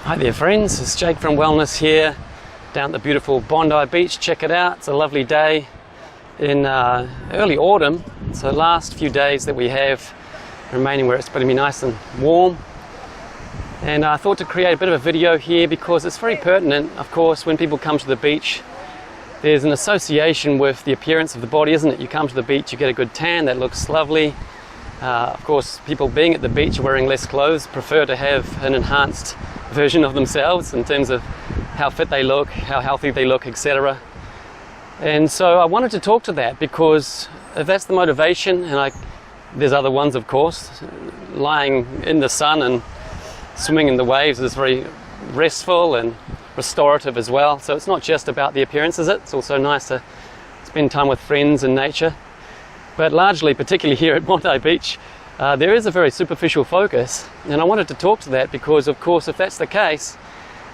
Hi there friends, it's Jake from Wellness here down at the beautiful Bondi beach. Check it out, it's a lovely day in early autumn. It's the last few days that we have remaining where it's going to be nice and warm. And I thought to create a bit of a video here because it's very pertinent. Of course, when people come to the beach, there's an association with the appearance of the body, isn't it? You come to the beach, you get a good tan, that looks lovely. Of course, people being at the beach wearing less clothes prefer to have an enhanced version of themselves in terms of how fit they look, how healthy they look, etc. And so I wanted to talk to that because if that's the motivation, and there's other ones of course, lying in the sun and swimming in the waves is very restful and restorative as well. So it's not just about the appearance, is it? It's also nice to spend time with friends and nature. But largely, particularly here at Bondi Beach, there is a very superficial focus, and I wanted to talk to that because, of course, if that's the case,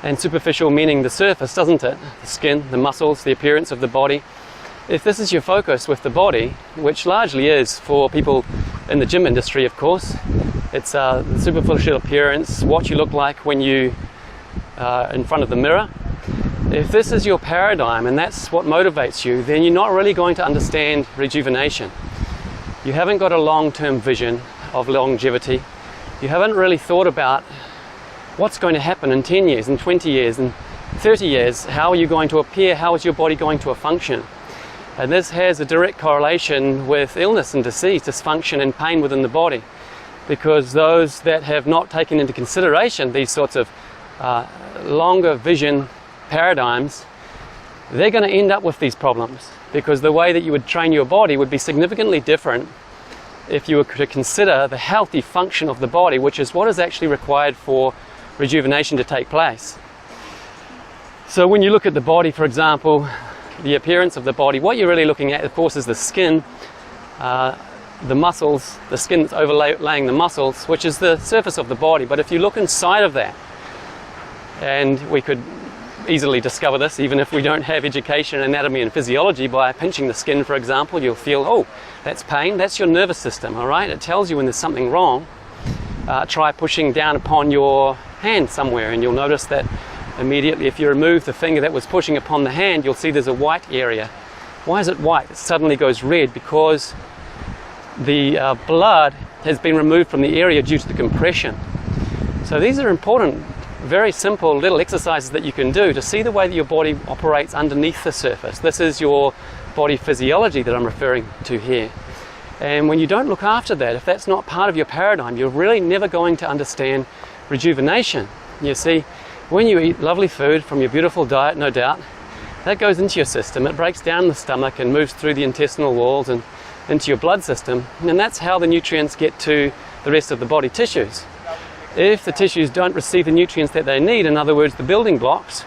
and superficial meaning the surface, doesn't it? The skin, the muscles, the appearance of the body. If this is your focus with the body, which largely is for people in the gym industry, of course, it's the superficial appearance, what you look like when you are in front of the mirror. If this is your paradigm and that's what motivates you, then you're not really going to understand rejuvenation. You haven't got a long-term vision of longevity. You haven't really thought about what's going to happen in 10 years, in 20 years, in 30 years. How are you going to appear? How is your body going to function? And this has a direct correlation with illness and disease, dysfunction and pain within the body. Because those that have not taken into consideration these sorts of longer vision paradigms, they're going to end up with these problems, because the way that you would train your body would be significantly different if you were to consider the healthy function of the body, which is what is actually required for rejuvenation to take place. So when you look at the body, for example, the appearance of the body, what you're really looking at, of course, is the skin, the muscles, the skin that's overlaying the muscles, which is the surface of the body. But if you look inside of that, and we could easily discover this even if we don't have education in anatomy and physiology, by pinching the skin, for example, you'll feel, oh, that's pain. That's your nervous system, all right? It tells you when there's something wrong. Try pushing down upon your hand somewhere and you'll notice that immediately if you remove the finger that was pushing upon the hand, you'll see there's a white area. Why is it white? It suddenly goes red because the blood has been removed from the area due to the compression. So these are important, very simple little exercises that you can do to see the way that your body operates underneath the surface. This is your body physiology that I'm referring to here. And when you don't look after that, if that's not part of your paradigm, you're really never going to understand rejuvenation. You see, when you eat lovely food from your beautiful diet, no doubt, that goes into your system. It breaks down the stomach and moves through the intestinal walls and into your blood system. And that's how the nutrients get to the rest of the body tissues. If the tissues don't receive the nutrients that they need, in other words, the building blocks,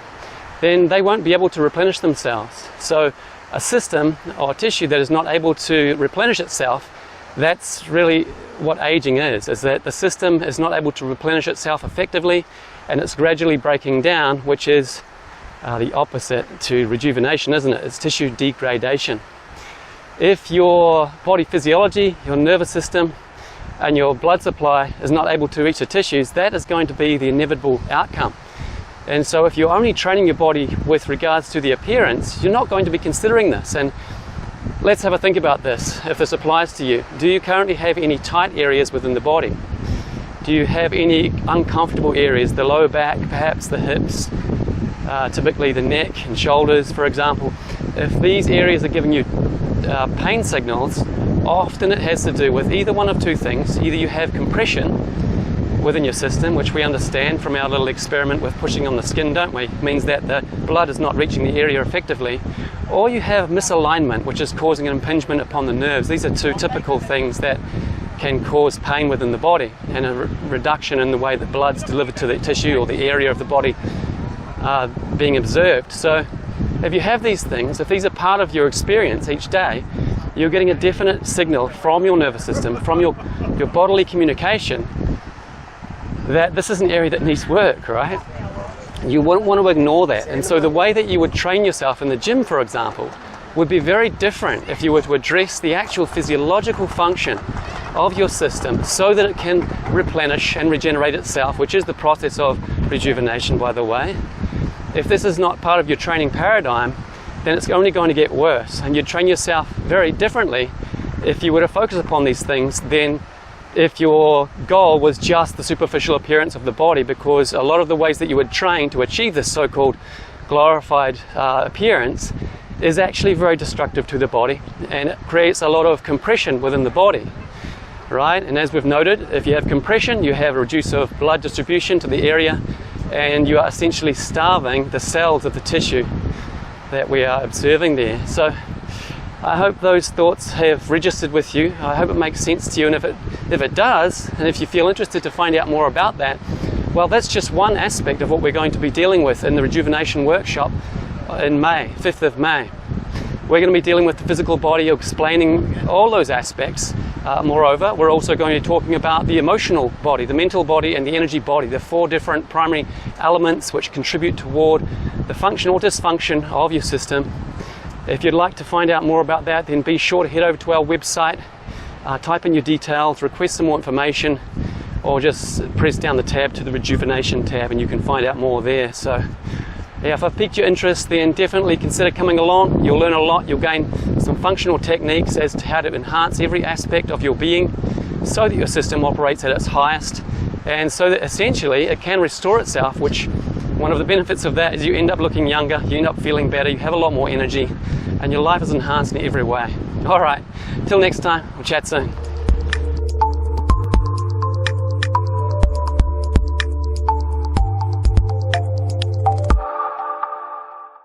then they won't be able to replenish themselves. So a system or tissue that is not able to replenish itself, that's really what aging is that the system is not able to replenish itself effectively and it's gradually breaking down, which is the opposite to rejuvenation, isn't it? It's tissue degradation. If your body physiology, your nervous system, and your blood supply is not able to reach the tissues, that is going to be the inevitable outcome. And so if you're only training your body with regards to the appearance, you're not going to be considering this. And let's have a think about this, if this applies to you. Do you currently have any tight areas within the body? Do you have any uncomfortable areas, the lower back, perhaps the hips, typically the neck and shoulders, for example? If these areas are giving you pain signals, often it has to do with either one of two things. Either you have compression within your system, which we understand from our little experiment with pushing on the skin, don't we? It means that the blood is not reaching the area effectively. Or you have misalignment, which is causing an impingement upon the nerves. These are two typical things that can cause pain within the body and a reduction in the way that blood's delivered to the tissue or the area of the body being observed. So if you have these things, if these are part of your experience each day, you're getting a definite signal from your nervous system, from your bodily communication, that this is an area that needs work, right? You wouldn't want to ignore that. And so the way that you would train yourself in the gym, for example, would be very different if you were to address the actual physiological function of your system so that it can replenish and regenerate itself, which is the process of rejuvenation, by the way. If this is not part of your training paradigm, then it's only going to get worse, and you train yourself very differently if you were to focus upon these things than if your goal was just the superficial appearance of the body, because a lot of the ways that you would train to achieve this so-called glorified appearance is actually very destructive to the body, and it creates a lot of compression within the body, right? And as we've noted, if you have compression, you have a reduce of blood distribution to the area, and you are essentially starving the cells of the tissue that we are observing there. So I hope those thoughts have registered with you. I hope it makes sense to you, and if it does, and if you feel interested to find out more about that, well, that's just one aspect of what we're going to be dealing with in the Rejuvenation Workshop in May, 5th of May. We're going to be dealing with the physical body, explaining all those aspects. Moreover, we're also going to be talking about the emotional body, the mental body, and the energy body, the 4 different primary elements which contribute toward the function or dysfunction of your system. If you'd like to find out more about that, then be sure to head over to our website, type in your details, request some more information, or just press down the tab to the Rejuvenation tab and you can find out more there. So yeah, if I've piqued your interest, then definitely consider coming along. You'll learn a lot. You'll gain some functional techniques as to how to enhance every aspect of your being so that your system operates at its highest, and so that essentially it can restore itself, which one of the benefits of that is you end up looking younger, you end up feeling better, you have a lot more energy, and your life is enhanced in every way. All right, till next time, we'll chat soon.